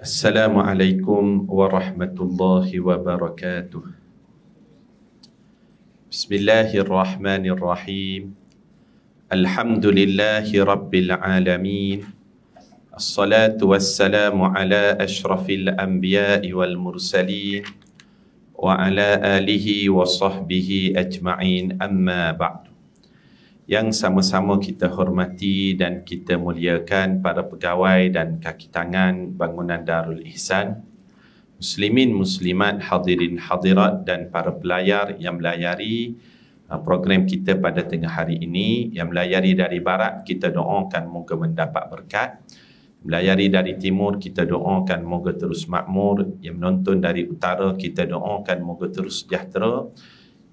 Assalamualaikum warahmatullahi wabarakatuh. Bismillahirrahmanirrahim. Alhamdulillahi rabbil alamin. Assalatu wassalamu ala ashrafil anbiya'i wal mursalin wa ala alihi wa sahbihi ajma'in, amma ba'du. Yang sama-sama kita hormati dan kita muliakan para pegawai dan kaki tangan bangunan Darul Ihsan, muslimin, muslimat, hadirin, hadirat dan para pelayar yang melayari program kita pada tengah hari ini. Yang melayari dari barat, kita doakan moga mendapat berkat. Melayari dari timur, kita doakan moga terus makmur. Yang menonton dari utara, kita doakan moga terus sejahtera.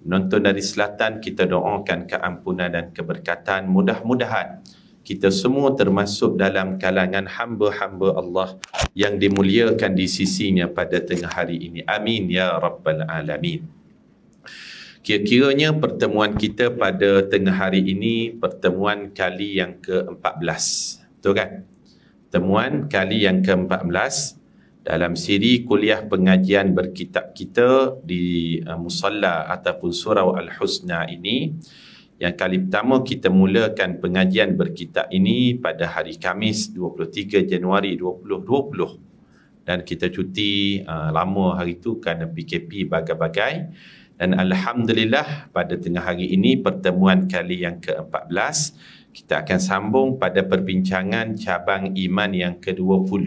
Menonton dari selatan, kita doakan keampunan dan keberkatan. Mudah-mudahan kita semua termasuk dalam kalangan hamba-hamba Allah yang dimuliakan di sisinya pada tengah hari ini. Amin ya rabbal alamin. Kira-kiranya pertemuan kita pada tengah hari ini pertemuan kali yang ke-14. Betul kan? Pertemuan kali yang ke-14 dalam siri kuliah pengajian berkitab kita di Musalla ataupun Surau Al-Husna ini. Yang kali pertama kita mulakan pengajian berkitab ini pada hari Khamis 23 Januari 2020. Dan kita cuti lama hari itu kerana PKP bagai-bagai. Dan Alhamdulillah pada tengah hari ini pertemuan kali yang ke-14 kita akan sambung pada perbincangan cabang iman yang ke-20.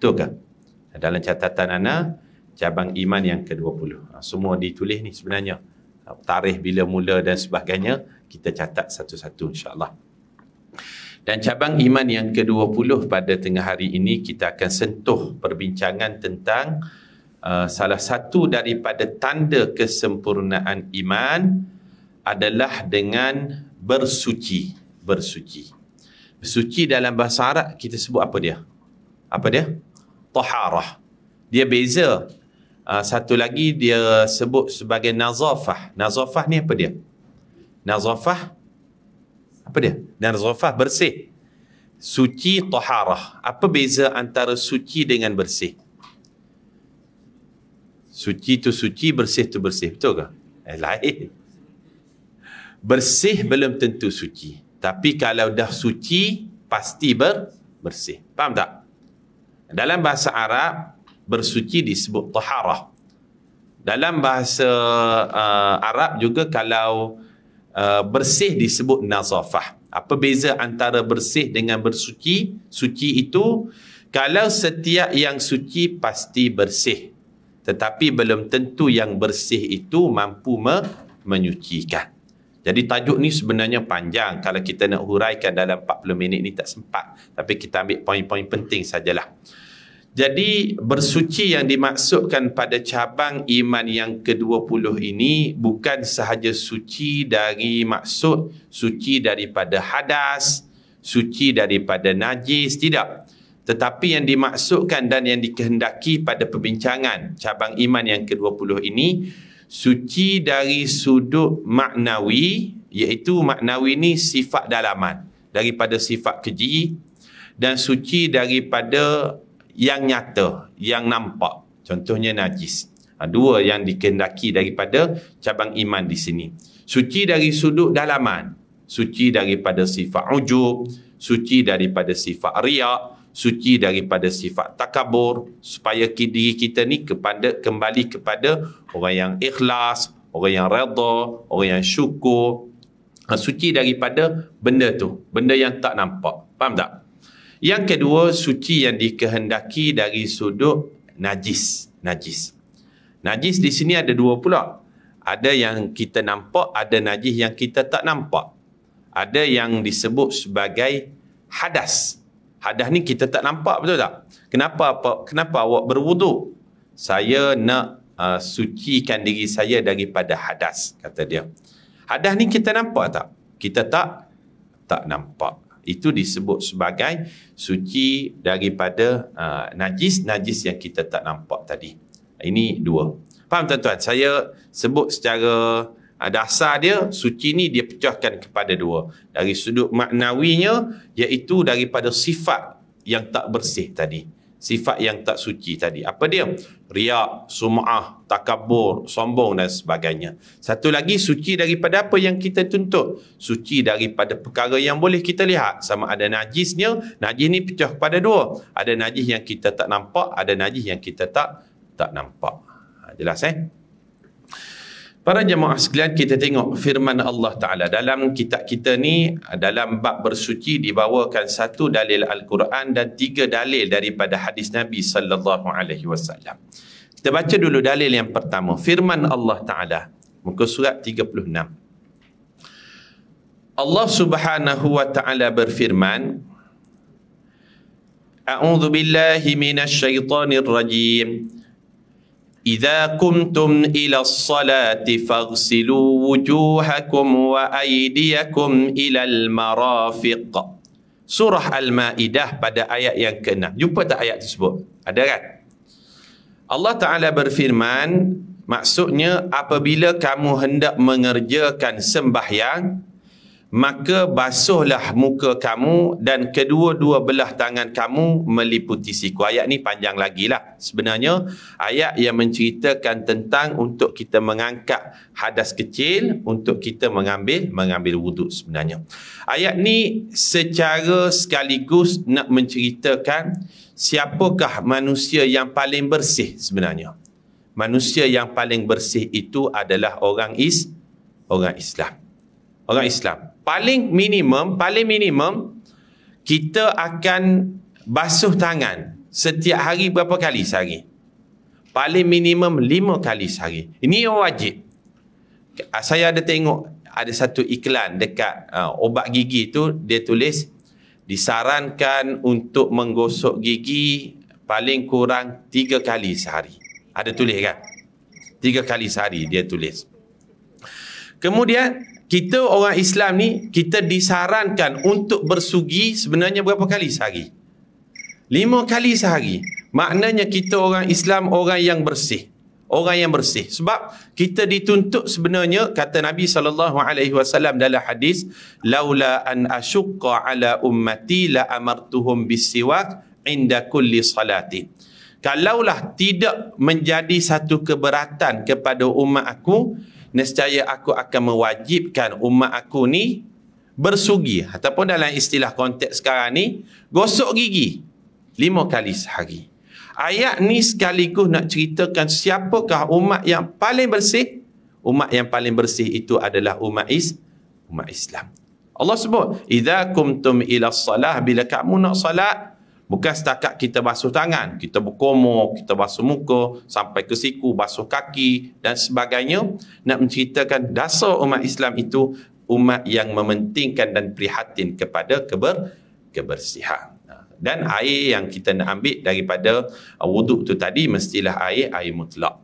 Betul ke? Dalam catatan Ana, cabang iman yang ke-20. Semua ditulis ni sebenarnya. Tarikh bila mula dan sebagainya, kita catat satu-satu insya-Allah. Dan cabang iman yang ke-20 pada tengah hari ini, kita akan sentuh perbincangan tentang salah satu daripada tanda kesempurnaan iman adalah dengan bersuci. Bersuci dalam bahasa Arab kita sebut apa dia? Apa dia? Taharah. Dia beza. Satu lagi dia sebut sebagai nazafah. Nazafah ni apa dia? Nazafah apa dia? Nazafah bersih. Suci, taharah. Apa beza antara suci dengan bersih? Suci tu suci, bersih tu bersih. Betul ke? Lain. Bersih belum tentu suci. Tapi kalau dah suci pasti bersih. Faham tak? Dalam bahasa Arab, bersuci disebut taharah. Dalam bahasa Arab juga kalau bersih disebut nazafah. Apa beza antara bersih dengan bersuci? Suci itu, kalau setiap yang suci pasti bersih. Tetapi belum tentu yang bersih itu mampu menyucikan. Jadi tajuk ni sebenarnya panjang. Kalau kita nak huraikan dalam 40 minit ni tak sempat. Tapi kita ambil poin-poin penting sajalah. Jadi bersuci yang dimaksudkan pada cabang iman yang ke-20 ini bukan sahaja suci dari maksud suci daripada hadas, suci daripada najis, tidak. Tetapi yang dimaksudkan dan yang dikehendaki pada perbincangan cabang iman yang ke-20 ini, suci dari sudut maknawi, iaitu maknawi ni sifat dalaman daripada sifat keji, dan suci daripada yang nyata, yang nampak, contohnya najis. Dua yang dikehendaki daripada cabang iman di sini. Suci dari sudut dalaman, suci daripada sifat ujub, suci daripada sifat riak, suci daripada sifat takabur, supaya diri kita ni kembali kepada orang yang ikhlas, orang yang redha, orang yang syukur. Suci daripada benda tu, benda yang tak nampak. Faham tak? Yang kedua, suci yang dikehendaki dari sudut najis. Najis di sini ada dua pula. Ada yang kita nampak, ada najis yang kita tak nampak. Ada yang disebut sebagai hadas. Hadas ni kita tak nampak, betul tak? Kenapa awak berwuduk? Saya nak sucikan diri saya daripada hadas, kata dia. Hadas ni kita nampak tak? Kita tak nampak. Itu disebut sebagai suci daripada najis yang kita tak nampak tadi. Ini dua. Faham tuan-tuan? Saya sebut secara dasar dia, suci ni dia pecahkan kepada dua. Dari sudut maknawinya, iaitu daripada sifat yang tak bersih tadi. Sifat yang tak suci tadi. Apa dia? Riak, sum'ah, takabur, sombong dan sebagainya. Satu lagi, suci daripada apa yang kita tuntut. Suci daripada perkara yang boleh kita lihat. Sama ada najisnya. Najis ni pecah kepada dua. Ada najis yang kita tak nampak, ada najis yang kita tak nampak. Jelas Para jemaah sekalian, kita tengok firman Allah Ta'ala dalam kitab kita ni, dalam bab bersuci dibawakan satu dalil Al-Quran dan 3 dalil daripada hadis Nabi sallallahu alaihi wasallam. Kita baca dulu dalil yang pertama, firman Allah Ta'ala, muka surat 36. Allah Subhanahu wa Ta'ala berfirman, A'udzu billahi minasy syaithanir rajim. إذا قمتم إلى الصلاة فاغسلوا وجوهكم وأيديكم إلى المرافق. Surah Al-Ma'idah pada ayat yang ke-6. Jumpa tak ayat tersebut? Ada kan? Allah Ta'ala berfirman, maksudnya apabila kamu hendak mengerjakan sembahyang, maka basuhlah muka kamu dan kedua-dua belah tangan kamu meliputi siku. Ayat ni panjang lagi lah. Sebenarnya ayat yang menceritakan tentang untuk kita mengangkat hadas kecil, untuk kita mengambil wuduk sebenarnya. Ayat ni secara sekaligus nak menceritakan siapakah manusia yang paling bersih sebenarnya. Manusia yang paling bersih itu adalah orang Islam. Orang Islam. Paling minimum kita akan basuh tangan setiap hari berapa kali sehari? Paling minimum 5 kali sehari. Ini yang wajib. Saya ada tengok ada satu iklan dekat obat gigi tu, dia tulis disarankan untuk menggosok gigi paling kurang 3 kali sehari. Ada tulis kan? 3 kali sehari dia tulis. Kemudian kita orang Islam ni, kita disarankan untuk bersugi sebenarnya berapa kali sehari? 5 kali sehari. Maknanya kita orang Islam orang yang bersih. Orang yang bersih. Sebab kita dituntut sebenarnya, kata Nabi SAW dalam hadis, laula an asyukka ala ummati la amartuhum bisiwak inda kulli salati. Kalaulah tidak menjadi satu keberatan kepada umat aku, nescaya aku akan mewajibkan umat aku ni bersugi, ataupun dalam istilah konteks sekarang ni, gosok gigi 5 kali sehari. Ayat ni sekaligus nak ceritakan siapakah umat yang paling bersih. Umat yang paling bersih itu adalah umat Islam. Allah sebut, idza kumtum ila salah, bila kamu nak salat, bukan setakat kita basuh tangan, kita berkumur, kita basuh muka, sampai ke siku, basuh kaki dan sebagainya. Nak menceritakan dasar umat Islam itu umat yang mementingkan dan prihatin kepada kebersihan. Dan air yang kita nak ambil daripada wuduk tu tadi mestilah air mutlak.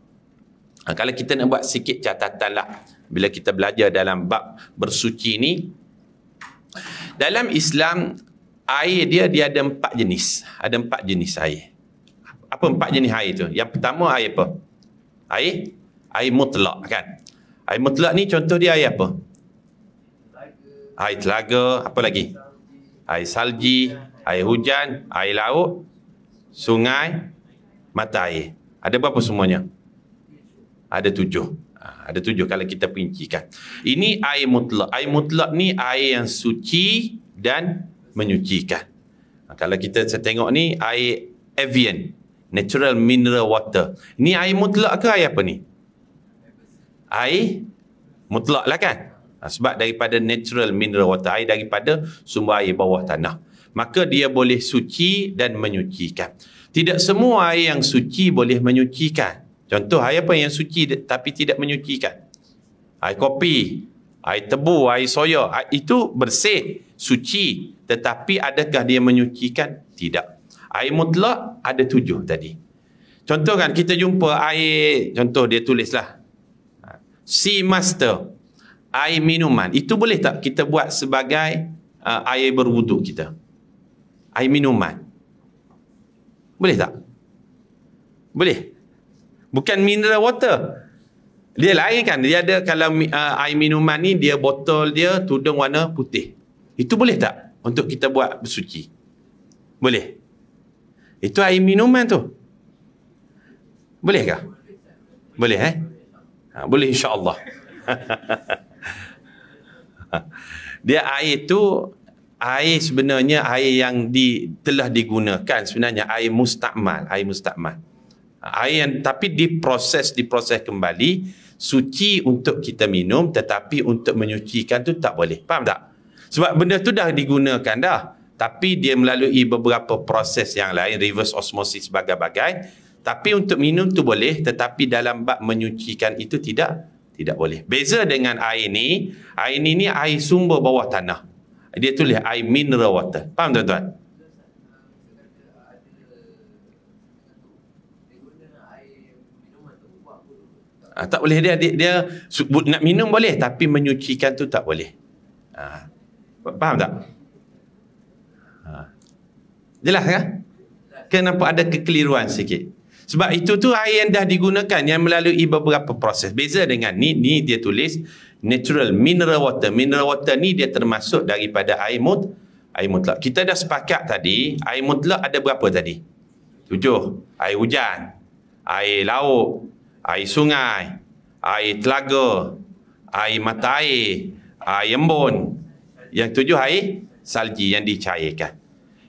Kalau kita nak buat sikit catatan lah, bila kita belajar dalam bab bersuci ni, dalam Islam air dia ada 4 jenis. Ada 4 jenis air. Apa 4 jenis air tu? Yang pertama air apa? Air mutlak kan? Air mutlak ni contoh dia air apa? Air telaga. Apa lagi? Air salji, air hujan, air laut, sungai, mata air. Ada berapa semuanya? Ada 7. Ada 7 kalau kita perincikan. Ini air mutlak. Air mutlak ni air yang suci dan menyucikan. Kalau kita tengok ni air Evian, natural mineral water. Ini air mutlak ke air apa ni? Air mutlak lah kan? Sebab daripada natural mineral water, air daripada sumber air bawah tanah. Maka dia boleh suci dan menyucikan. Tidak semua air yang suci boleh menyucikan. Contoh air apa yang suci tapi tidak menyucikan? Air kopi, air tebu, air soya, itu bersih, suci. Tetapi adakah dia menyucikan? Tidak. Air mutlak ada 7 tadi. Contoh kan kita jumpa air, contoh dia tulislah Sea Master, air minuman. Itu boleh tak kita buat sebagai air berwuduk kita? Air minuman. Boleh tak? Boleh. Bukan mineral water. Dia lain kan. Dia ada, kalau air minuman ni, dia botol dia tudung warna putih. Itu boleh tak untuk kita buat bersuci? Boleh. Itu air minuman tu. Bolehkah? Boleh boleh insya-Allah. Dia air tu, air sebenarnya air yang telah digunakan, sebenarnya air mustakmal, air yang tapi diproses kembali, suci untuk kita minum, tetapi untuk menyucikan tu tak boleh. Faham tak? Sebab benda tu dah digunakan dah, tapi dia melalui beberapa proses yang lain, reverse osmosis bagai-bagai. Tapi untuk minum tu boleh, tetapi dalam bab menyucikan itu tidak boleh. Beza dengan air ni air sumber bawah tanah. Dia tulis air mineral water. Faham tuan-tuan? Tak boleh, dia nak minum boleh, tapi menyucikan tu tak boleh. Faham tak? Jelas kan? Kenapa ada kekeliruan sikit? Sebab itu tu air yang dah digunakan, yang melalui beberapa proses. Beza dengan ni dia tulis natural mineral water. Mineral water ni dia termasuk daripada air mutlak. Kita dah sepakat tadi, air mutlak ada berapa tadi? 7. Air hujan, air laut, air sungai, air telaga, air mata air, air embun. Yang 7 air salji yang dicairkan.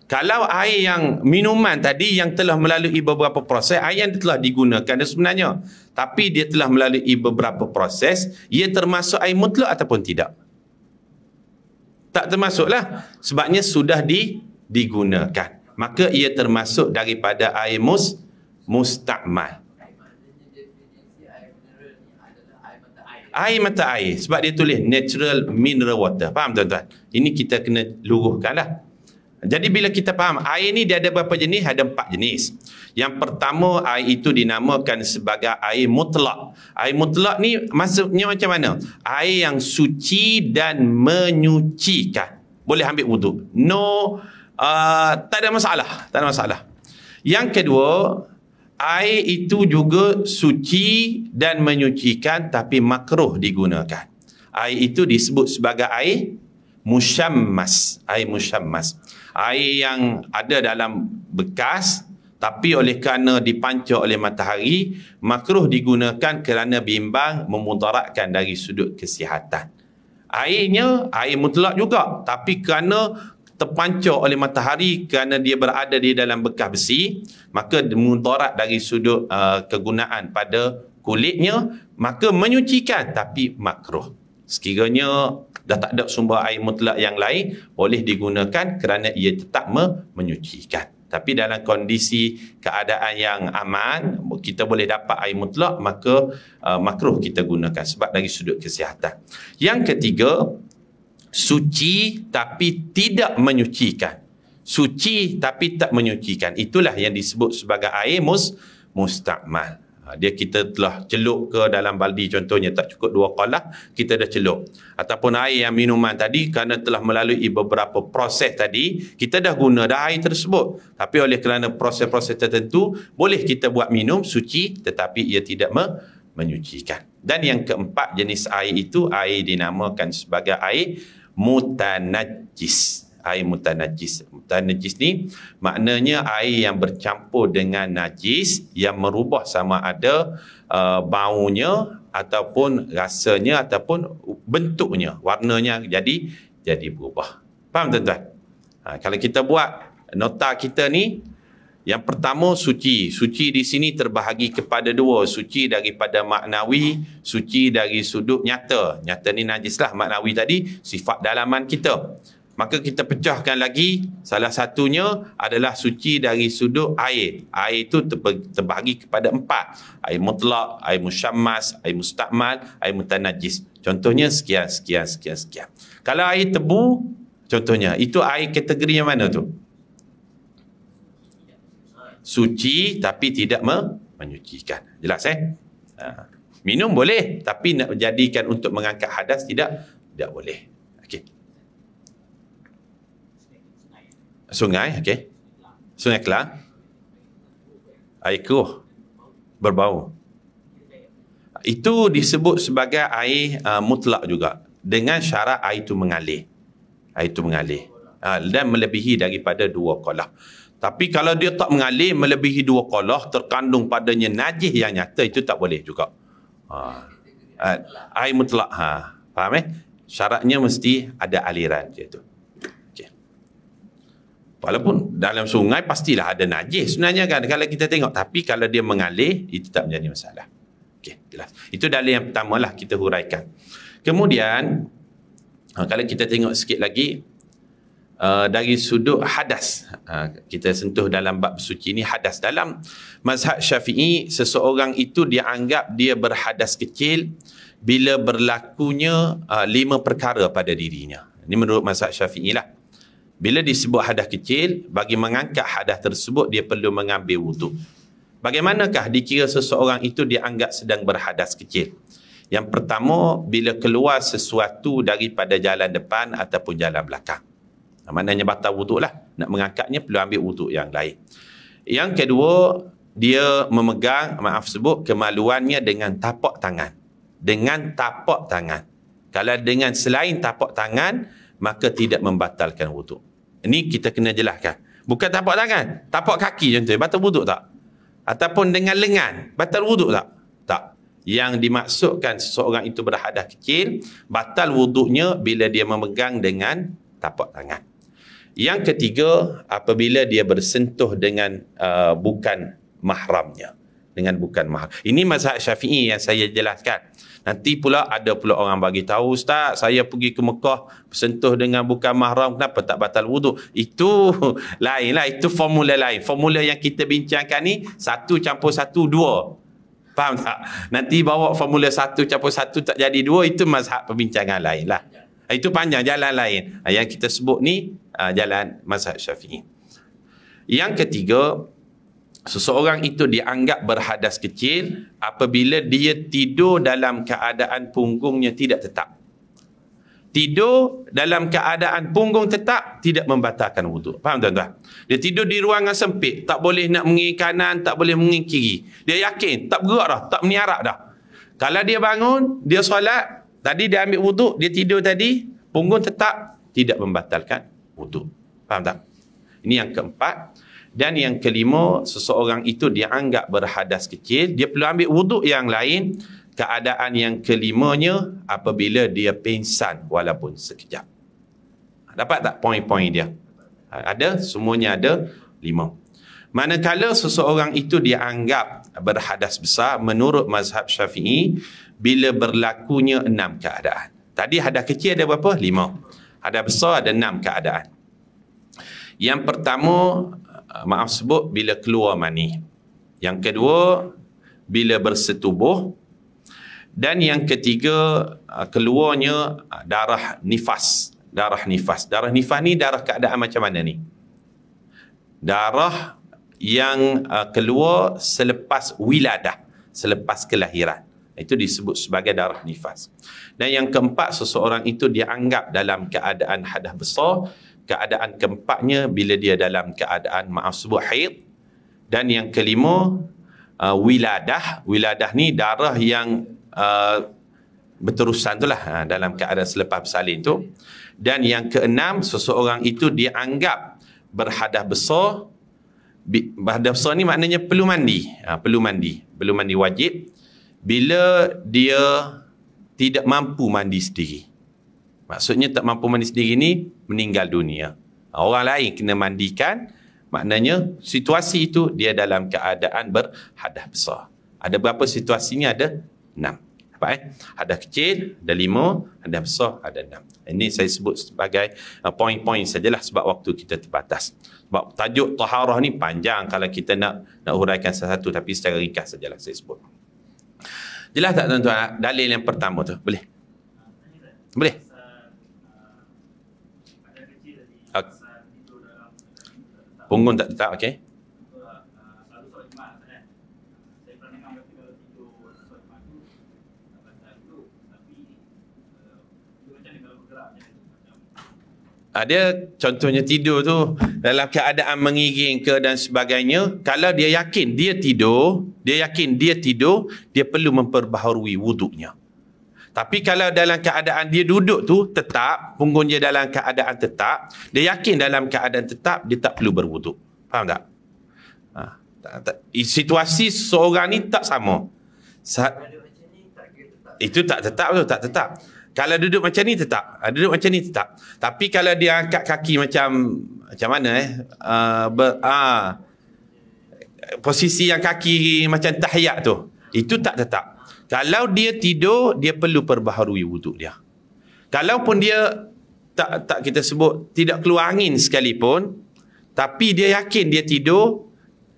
Kalau air yang minuman tadi yang telah melalui beberapa proses, air yang telah digunakan sebenarnya, tapi dia telah melalui beberapa proses, ia termasuk air mutlak ataupun tidak? Tak termasuklah, sebabnya sudah digunakan. Maka ia termasuk daripada air mustakmal. Air mata air, sebab dia tulis natural mineral water. Faham tuan-tuan? Ini kita kena luruhkanlah. Jadi bila kita faham, air ni dia ada berapa jenis? Ada 4 jenis. Yang pertama, air itu dinamakan sebagai air mutlak. Air mutlak ni maksudnya macam mana? Air yang suci dan menyucikan. Boleh ambil wuduk. Tak ada masalah. Yang kedua, air itu juga suci dan menyucikan tapi makruh digunakan. Air itu disebut sebagai air musyammas. Air yang ada dalam bekas, tapi oleh kerana dipancar oleh matahari, makruh digunakan kerana bimbang memudaratkan dari sudut kesihatan. Airnya air mutlak juga, tapi kerana terpancar oleh matahari, kerana dia berada di dalam bekas besi, maka mudarat dari sudut kegunaan pada kulitnya, maka menyucikan tapi makruh. Sekiranya dah tak ada sumber air mutlak yang lain, boleh digunakan kerana ia tetap menyucikan. Tapi dalam kondisi keadaan yang aman, kita boleh dapat air mutlak, maka makruh kita gunakan sebab dari sudut kesihatan. Yang ketiga, suci tapi tidak menyucikan. Suci tapi tak menyucikan. Itulah yang disebut sebagai air mustakmal. Dia kita telah celup ke dalam baldi contohnya, tak cukup 2 qalah, kita dah celup. Ataupun air yang minuman tadi, kerana telah melalui beberapa proses tadi, kita dah guna dah air tersebut. Tapi oleh kerana proses-proses tertentu, boleh kita buat minum suci tetapi ia tidak menyucikan. Dan yang keempat jenis air itu, air dinamakan sebagai air mutanajjis. Air mutanajjis. Mutanajjis ni maknanya air yang bercampur dengan najis, yang merubah sama ada baunya ataupun rasanya ataupun bentuknya, warnanya jadi berubah. Faham tuan-tuan? Kalau kita buat nota kita ni, yang pertama suci. Suci di sini terbahagi kepada 2. Suci daripada maknawi, suci dari sudut nyata. Nyata ni najislah, maknawi tadi sifat dalaman kita. Maka kita pecahkan lagi, salah satunya adalah suci dari sudut air. Air itu terbahagi kepada 4. Air mutlak, air musyammas, air mustakmal, air mutanajjis. Contohnya sekian. Kalau air tebu, contohnya, itu air kategori yang mana tu? Suci tapi tidak menyucikan. Jelas Minum boleh, tapi nak jadikan untuk mengangkat hadas tidak boleh. Okey. Sungai, okey. Sungai Kelang. Air keruh, berbau. Itu disebut sebagai air mutlak juga, dengan syarat air itu mengalir. Dan melebihi daripada 2 qalah. Tapi kalau dia tak mengalir melebihi 2 qolah, terkandung padanya najis yang nyata, itu tak boleh juga. Air mutlak. Faham Syaratnya mesti ada aliran je tu. Okay. Walaupun dalam sungai pastilah ada najis sebenarnya kan kalau kita tengok, tapi kalau dia mengalir itu tak menjadi masalah. Okey, jelas. Itu dalil yang pertamalah kita huraikan. Kemudian kalau kita tengok sikit lagi dari sudut hadas, kita sentuh dalam bab suci ni hadas. Dalam mazhab Syafi'i, seseorang itu dianggap dia berhadas kecil bila berlakunya 5 perkara pada dirinya. Ini menurut mazhab Syafi'i lah. Bila disebut hadas kecil, bagi mengangkat hadas tersebut dia perlu mengambil wuduk. Bagaimanakah dikira seseorang itu dianggap sedang berhadas kecil? Yang pertama, bila keluar sesuatu daripada jalan depan ataupun jalan belakang. Maknanya batal wuduk lah. Nak mengangkatnya perlu ambil wuduk yang lain. Yang kedua, dia memegang, kemaluannya dengan tapak tangan. Dengan tapak tangan. Kalau dengan selain tapak tangan, maka tidak membatalkan wuduk. Ini kita kena jelaskan. Bukan tapak tangan, tapak kaki contohnya, batal wuduk tak? Ataupun dengan lengan, batal wuduk tak? Tak. Yang dimaksudkan seseorang itu berhadas kecil, batal wuduknya bila dia memegang dengan tapak tangan. Yang ketiga, apabila dia bersentuh dengan bukan mahramnya. Dengan bukan mahram. Ini mazhab Syafi'i yang saya jelaskan. Nanti pula ada pula orang bagi tahu, Ustaz, saya pergi ke Mekah bersentuh dengan bukan mahram, kenapa tak batal wuduk? Itu lain lah, itu formula lain. Formula yang kita bincangkan ni 1 campur 1 2. Faham tak? Nanti bawa formula 1 campur 1 tak jadi 2, itu mazhab perbincangan lain lah. Itu panjang, jalan lain. Yang kita sebut ni jalan mazhab Syafi'i. Yang ketiga, seseorang itu dianggap berhadas kecil apabila dia tidur dalam keadaan punggungnya tidak tetap. Tidur dalam keadaan punggung tetap tidak membatalkan wuduk. Faham tuan-tuan? Dia tidur di ruangan sempit, tak boleh nak mengi kanan, tak boleh mengi kiri. Dia yakin, tak bergerak dah, tak meniarap dah. Kalau dia bangun, dia solat, tadi dia ambil wuduk, dia tidur tadi, punggung tetap, tidak membatalkan wuduk. Faham tak? Ini yang keempat. Dan yang kelima, seseorang itu dianggap berhadas kecil, dia perlu ambil wuduk yang lain. Keadaan yang kelimanya apabila dia pingsan walaupun sekejap. Dapat tak poin-poin dia? Ada, semuanya ada 5. Manakala seseorang itu dianggap berhadas besar, menurut mazhab Syafi'i, bila berlakunya 6 keadaan. Tadi hadas kecil ada berapa? 5. Hadas besar ada 6 keadaan. Yang pertama, bila keluar mani. Yang kedua, bila bersetubuh. Dan yang ketiga, keluarnya darah nifas. Darah nifas. Darah nifas ni darah keadaan macam mana ni? Darah yang keluar selepas wiladah, selepas kelahiran. Itu disebut sebagai darah nifas. Dan yang keempat, seseorang itu dianggap dalam keadaan hadas besar. Keadaan keempatnya bila dia dalam keadaan haid. Dan yang kelima, wiladah. Wiladah ni darah yang berterusan tu lah, dalam keadaan selepas bersalin tu. Dan yang keenam, seseorang itu dianggap berhadas besar. Berhadas besar ni maknanya perlu mandi. Perlu mandi wajib bila dia tidak mampu mandi sendiri. Maksudnya tak mampu mandi sendiri ni meninggal dunia. Orang lain kena mandikan, maknanya situasi itu dia dalam keadaan berhadas besar. Ada berapa situasinya? Ada 6. Hadas kecil ada 5, hadas besar ada 6. Ini saya sebut sebagai poin-poin sajalah sebab waktu kita terbatas. Sebab tajuk taharah ni panjang kalau kita nak huraikan satu-satu, tapi secara ringkas sajalah saya sebut. Jelas tak tuan-tuan? Dalil yang pertama tu boleh? Boleh? Punggung tak tetap, okey? Dia contohnya tidur tu dalam keadaan mengiring ke dan sebagainya. Kalau dia yakin dia tidur, dia perlu memperbaharui wuduknya. Tapi kalau dalam keadaan dia duduk tu tetap, punggung dia dalam keadaan tetap, dia yakin dalam keadaan tetap, dia tak perlu berwuduk. Faham tak? Situasi seorang ni tak sama. Itu tak tetap tu, tak tetap. Kalau duduk macam ni tetap. Duduk macam ni tetap. Tapi kalau dia angkat kaki macam mana posisi yang kaki macam tahiyat tu, itu tak tetap. Kalau dia tidur, dia perlu perbaharui wuduk dia. Kalaupun dia tak kita sebut tidak keluar angin sekalipun, tapi dia yakin dia tidur,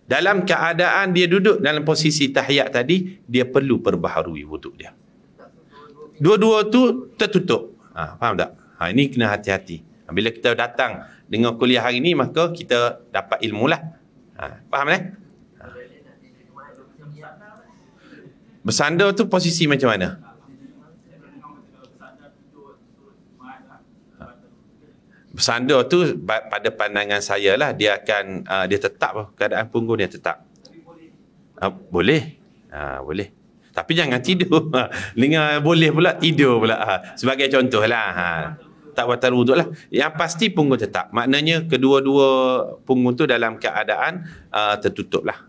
dalam keadaan dia duduk dalam posisi tahiyat tadi, dia perlu perbaharui wuduk dia. Dua-dua tu tertutup. Faham tak? Ini kena hati-hati. Bila kita datang dengan kuliah hari ni, maka kita dapat ilmu lah. Faham eh? Bersandar tu posisi macam mana? Bersandar tu pada pandangan saya lah, dia akan dia tetap keadaan punggung dia tetap. Boleh. Boleh. Tapi jangan tidur. Dengan boleh pula tidur pula. Sebagai contoh lah. Tak batal wuduk lah. Yang pasti punggung tetap. Maknanya kedua-dua punggung tu dalam keadaan tertutup lah.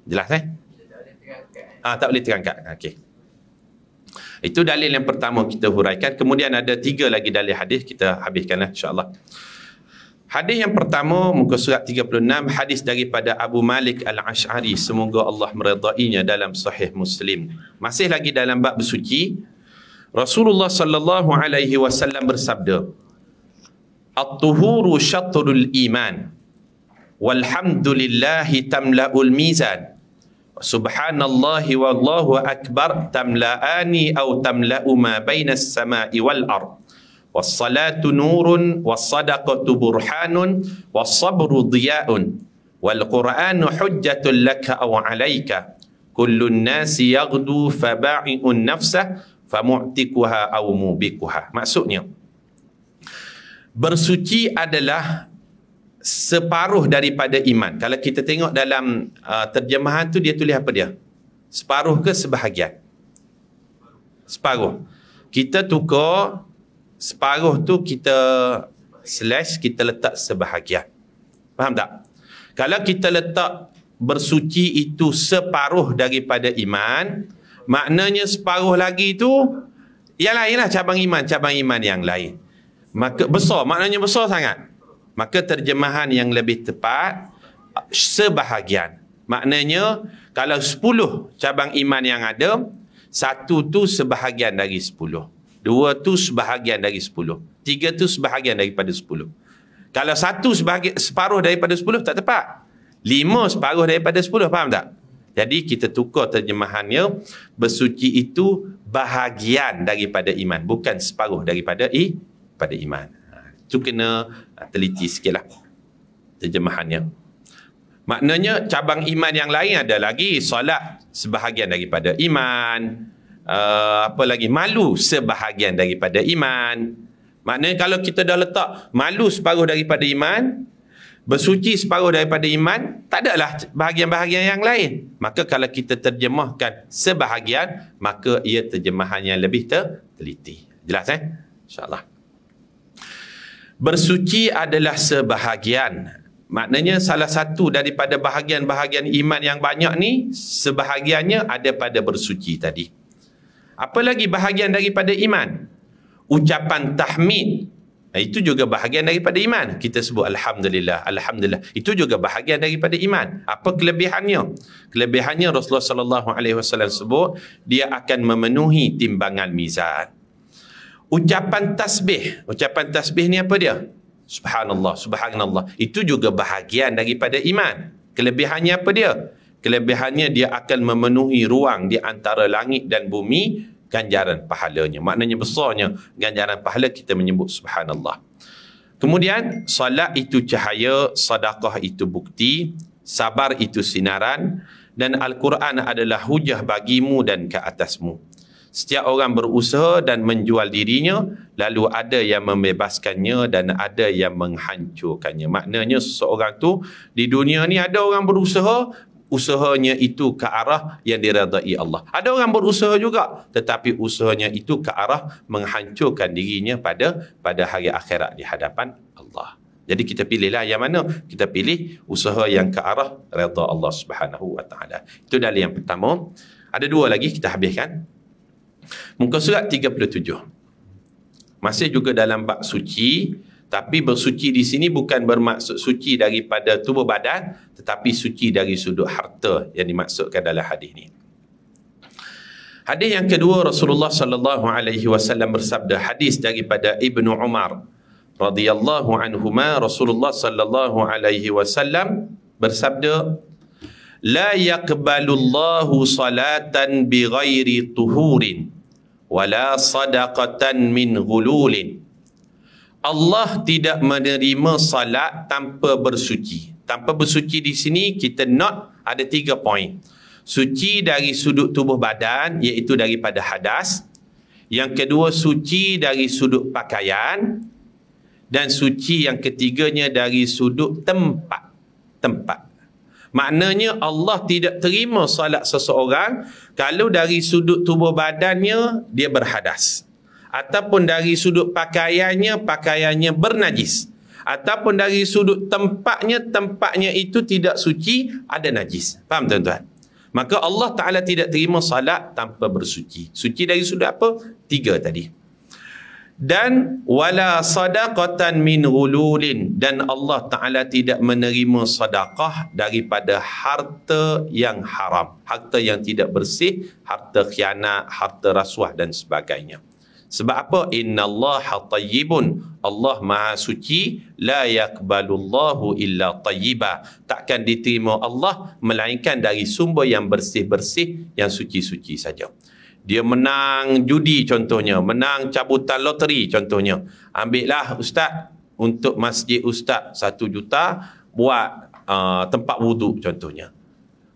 Jelas tak boleh terangkat. Okey. Itu dalil yang pertama kita huraikan. Kemudian ada 3 lagi dalil hadis, kita habiskanlah insya-Allah. Hadis yang pertama, muka surat 36, hadis daripada Abu Malik Al-Ash'ari, semoga Allah meredainya, dalam Sahih Muslim. Masih lagi dalam bab bersuci, Rasulullah sallallahu alaihi wasallam bersabda, "At-tuhuru syatrul iman, walhamdulillahi tamla'ul mizan. Subhanallahi wallahu akbar tamla'ani aw tamla'u ma bainas sama'i wal ard. Wassalatu nurun, wassadaqatu burhanun, wassabru diya'un, wal qur'anu hujjatun laka aw alayka. Kullun nasi yaghdu faba'i'un nafsah famu'tikuha aw mubikuha." Maksudnya, bersuci adalah separuh daripada iman. Kalau kita tengok dalam terjemahan tu, dia tulis apa dia? Separuh ke sebahagian? Separuh. Kita tukar separuh tu, kita slash, kita letak sebahagian. Faham tak? Kalau kita letak bersuci itu separuh daripada iman, maknanya separuh lagi tu yang lain lah, cabang iman yang lain. Maka besar, maknanya besar sangat. Maka terjemahan yang lebih tepat, sebahagian. Maknanya kalau 10 cabang iman yang ada, 1 tu sebahagian dari 10. 2 tu sebahagian dari 10. 3 tu sebahagian daripada 10. Kalau 1 separuh daripada 10 tak tepat. 5 separuh daripada 10, faham tak? Jadi kita tukar terjemahannya, bersuci itu bahagian daripada iman, bukan separuh daripada iman. Itu kena teliti sikit lah terjemahannya. Maknanya cabang iman yang lain ada lagi. Solat sebahagian daripada iman. Apa lagi? Malu sebahagian daripada iman. Maknanya kalau kita dah letak malu separuh daripada iman, bersuci separuh daripada iman, tak adalah bahagian-bahagian yang lain. Maka kalau kita terjemahkan sebahagian, maka ia terjemahan yang lebih teliti. Jelas InsyaAllah. Bersuci adalah sebahagian. Maknanya salah satu daripada bahagian-bahagian iman yang banyak ni, sebahagiannya ada pada bersuci tadi. Apa lagi bahagian daripada iman? Ucapan tahmid. Itu juga bahagian daripada iman. Kita sebut Alhamdulillah, Alhamdulillah. Itu juga bahagian daripada iman. Apa kelebihannya? Kelebihannya Rasulullah SAW sebut, dia akan memenuhi timbangan mizan. Ucapan tasbih. Ucapan tasbih ni apa dia? Subhanallah, Subhanallah. Itu juga bahagian daripada iman. Kelebihannya apa dia? Kelebihannya dia akan memenuhi ruang di antara langit dan bumi, ganjaran pahalanya. Maknanya besarnya ganjaran pahala kita menyebut Subhanallah. Kemudian, salat itu cahaya, sedekah itu bukti, sabar itu sinaran, dan Al-Quran adalah hujah bagimu dan ke atasmu. Setiap orang berusaha dan menjual dirinya, lalu ada yang membebaskannya dan ada yang menghancurkannya. Maknanya seseorang tu di dunia ni ada orang berusaha, usahanya itu ke arah yang diredai Allah. Ada orang berusaha juga, tetapi usahanya itu ke arah menghancurkan dirinya pada hari akhirat di hadapan Allah. Jadi kita pilihlah yang mana? Kita pilih usaha yang ke arah redha Allah Subhanahu wa taala. Itu dalil yang pertama. Ada dua lagi kita habiskan. Muka surat 37. Masih juga dalam bab suci, tapi bersuci di sini bukan bermaksud suci daripada tubuh badan, tetapi suci dari sudut harta yang dimaksudkan dalam hadis ini. Hadis yang kedua, Rasulullah sallallahu alaihi wasallam bersabda, hadis daripada Ibnu Umar radhiyallahu anhuma, Rasulullah sallallahu alaihi wasallam bersabda, la yaqbalullahu salatan bighairi tuhurin wala sadaqatan min ghululin. Allah tidak menerima salat tanpa bersuci. Tanpa bersuci di sini kita note ada 3 poin. Suci dari sudut tubuh badan, iaitu daripada hadas. Yang kedua, suci dari sudut pakaian. Dan suci yang ketiganya dari sudut tempat. Maknanya Allah tidak terima salat seseorang kalau dari sudut tubuh badannya dia berhadas, ataupun dari sudut pakaiannya bernajis, ataupun dari sudut tempatnya itu tidak suci, ada najis. Faham tuan-tuan? Maka Allah Ta'ala tidak terima salat tanpa bersuci. Suci dari sudut apa? 3 tadi. Dan wala sadaqatan min ghululin, dan Allah Ta'ala tidak menerima sedekah daripada harta yang haram, harta yang tidak bersih, harta khianat, harta rasuah dan sebagainya. Sebab apa? Innallaha tayyibun, Allah Maha suci, la yaqbalullahu illa tayyiba, takkan diterima Allah melainkan dari sumber yang bersih-bersih, yang suci-suci saja. Dia menang judi contohnya, menang cabutan loteri contohnya, ambillah ustaz, untuk masjid ustaz 1 juta buat tempat wuduk contohnya.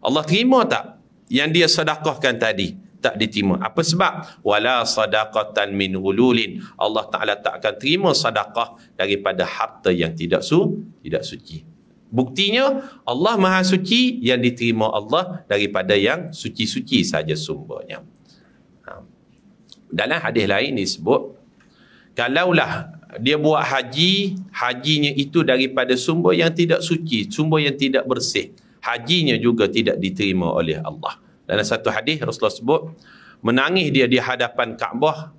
Allah terima tak yang dia sedekahkan tadi? Tak diterima. Apa sebab? Wala sadaqatan min ghululin, Allah Ta'ala tak akan terima sedekah daripada harta yang tidak suci. Buktinya Allah Maha suci, yang diterima Allah daripada yang suci-suci saja sumbernya. Dalam hadis lain disebut, kalaulah dia buat haji, hajinya itu daripada sumber yang tidak suci, sumber yang tidak bersih, hajinya juga tidak diterima oleh Allah. Dalam satu hadis Rasulullah sebut, menangis dia di hadapan Kaabah,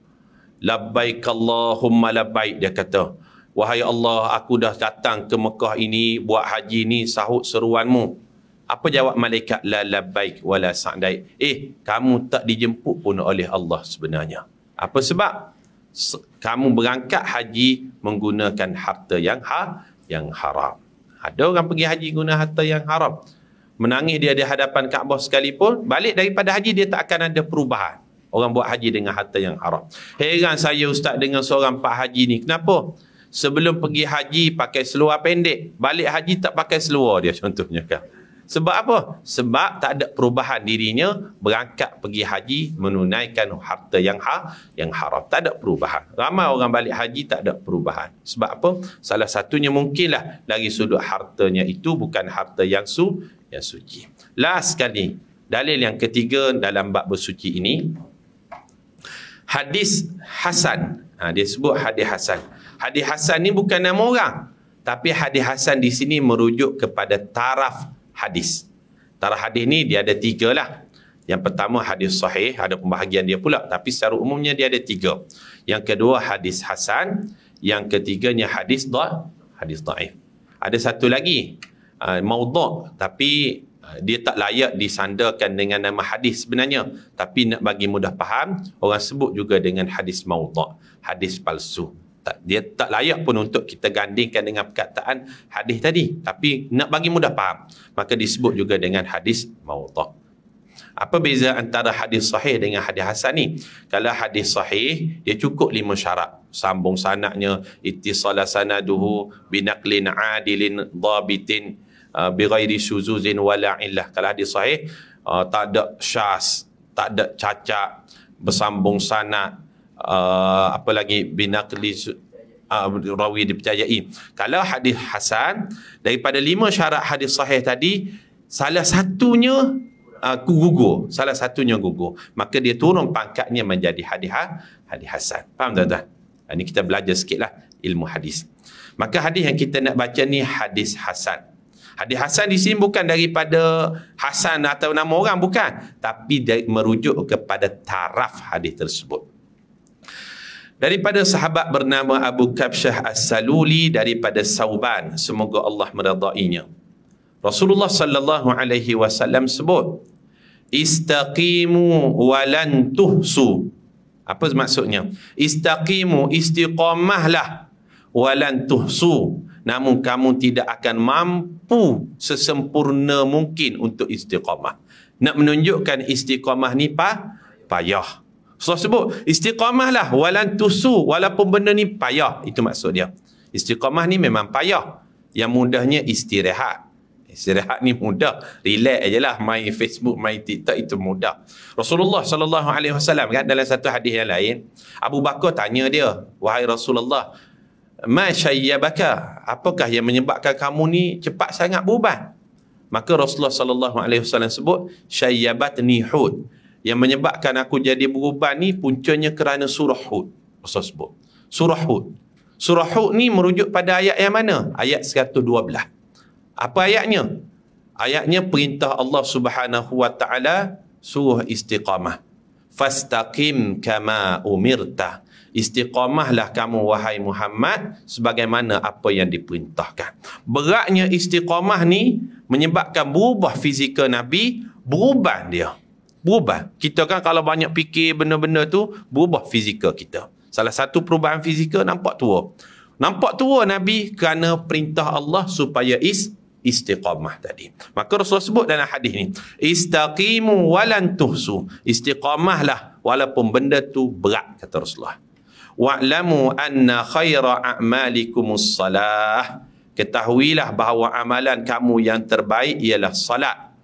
labbaik Allahumma labbaik, dia kata, wahai Allah, aku dah datang ke Mekah ini buat haji ni, sahut seruanmu. Apa jawab malaikat? La labbaik wala sa'daik. Kamu tak dijemput pun oleh Allah sebenarnya. Apa sebab? Kamu berangkat haji menggunakan harta yang haram. Ada orang pergi haji guna harta yang haram. Menangis dia di hadapan Kaabah sekalipun, balik daripada haji dia tak akan ada perubahan. Orang buat haji dengan harta yang haram. Heran saya ustaz dengan seorang pak haji ni. Kenapa? Sebelum pergi haji pakai seluar pendek, balik haji tak pakai seluar dia contohnya kan. Sebab apa? Sebab tak ada perubahan dirinya, berangkat pergi haji menunaikan harta yang haram. Tak ada perubahan. Ramai orang balik haji tak ada perubahan. Sebab apa? Salah satunya mungkinlah dari sudut hartanya itu bukan harta yang suci. Last sekali, dalil yang ketiga dalam bab bersuci ini, hadis Hasan. Dia sebut hadis Hasan. Hadis Hasan ni bukan nama orang, tapi hadis Hasan di sini merujuk kepada taraf hadis. Taraf hadis ni dia ada 3 lah. Yang pertama hadis sahih, ada pembahagian dia pula, tapi secara umumnya dia ada 3. Yang kedua hadis hasan, yang ketiganya hadis dhaif. Ada satu lagi maudhu', tapi dia tak layak disandarkan dengan nama hadis sebenarnya, tapi nak bagi mudah faham, orang sebut juga dengan hadis maudhu', hadis palsu. Dia tak layak pun untuk kita gandingkan dengan perkataan hadis tadi, tapi nak bagi mudah faham, maka disebut juga dengan hadis maudhu'. Apa beza antara hadis sahih dengan hadis hasan ni? Kalau hadis sahih, dia cukup 5 syarat. Sambung sanadnya, ittisala sanaduhu binaqlin adilin dhabitin bighairi syuzuzin wala illah. Kalau hadis sahih, tak ada syaz, tak ada cacat, bersambung sanad, apa lagi, binaqli rawi dipercayai. Kalau hadis hasan, daripada 5 syarat hadis sahih tadi, salah satunya gugur, maka dia turun pangkatnya menjadi hadis hasan. Faham tuan-tuan? Ini kita belajar sikitlah ilmu hadis. Maka hadis yang kita nak baca ni hadis hasan. Hadis hasan di sini bukan daripada Hasan atau nama orang, bukan, tapi merujuk kepada taraf hadis tersebut. Daripada sahabat bernama Abu Kabsyah As-Saluli daripada Sauban, semoga Allah meridainya. Rasulullah sallallahu alaihi wasallam sebut, istaqimu walan tuhsu. Apa maksudnya? Istaqimu, istiqamahlah, walan tuhsu, namun kamu tidak akan mampu sesempurna mungkin untuk istiqamah. Nak menunjukkan istiqamah ni payah. So sebut istiqamahlah walan tuhsu, walaupun benda ni payah. Itu maksud dia. Istiqamah ni memang payah. Yang mudahnya istirahat. Istirahat ni mudah, relax ajalah, main Facebook, main TikTok, itu mudah. Rasulullah sallallahu alaihi wasallam kan dalam satu hadis yang lain, Abu Bakar tanya dia, wahai Rasulullah, ma syayyabaka, apakah yang menyebabkan kamu ni cepat sangat beruban? Maka Rasulullah sallallahu alaihi wasallam sebut, syayyabatni Hud, yang menyebabkan aku jadi beruban ni puncanya kerana surah Hud. Rasul sebut surah Hud. Surah Hud ni merujuk pada ayat yang mana? Ayat 112. Apa ayatnya? Ayatnya perintah Allah Subhanahu wa taala suruh istiqamah. Fastaqim kama umirta. Istiqamahlah kamu wahai Muhammad sebagaimana apa yang diperintahkan. Beratnya istiqamah ni menyebabkan berubah fizikal Nabi, berubah dia. Berubah. Kita kan kalau banyak fikir benda-benda tu, berubah fizikal kita. Salah satu perubahan fizikal, nampak tua. Nampak tua Nabi kerana perintah Allah supaya istiqamah tadi. Maka Rasul sebut dalam hadis ni, istaqimu walan tuhsu. Istiqamahlah walaupun benda tu berat, kata Rasulullah. Wa'lamu anna khaira a'malikumus salah. Ketahuilah bahawa amalan kamu yang terbaik ialah salat.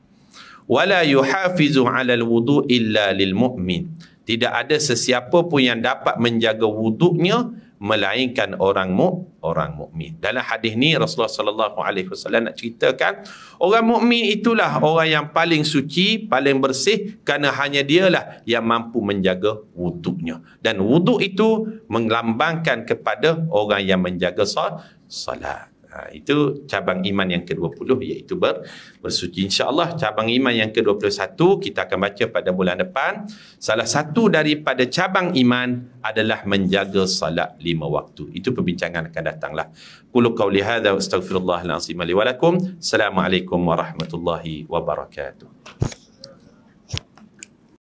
Wala yuhafizu 'alal wudu' illa lil mu'min. Tidak ada sesiapa pun yang dapat menjaga wuduknya melainkan orang mukmin. Dalam hadis ni Rasulullah sallallahu alaihi wasallam nak ceritakan orang mukmin itulah orang yang paling suci, paling bersih, kerana hanya dialah yang mampu menjaga wuduknya. Dan wuduk itu melambangkan kepada orang yang menjaga salat. Itu cabang iman yang ke-20, iaitu bersuci. InsyaAllah cabang iman yang ke-21 kita akan baca pada bulan depan. Salah satu daripada cabang iman adalah menjaga salat 5 waktu. Itu perbincangan akan datanglah. Qulu qawli hadza wa astaghfirullahal azim li wa lakum. Assalamualaikum warahmatullahi wabarakatuh.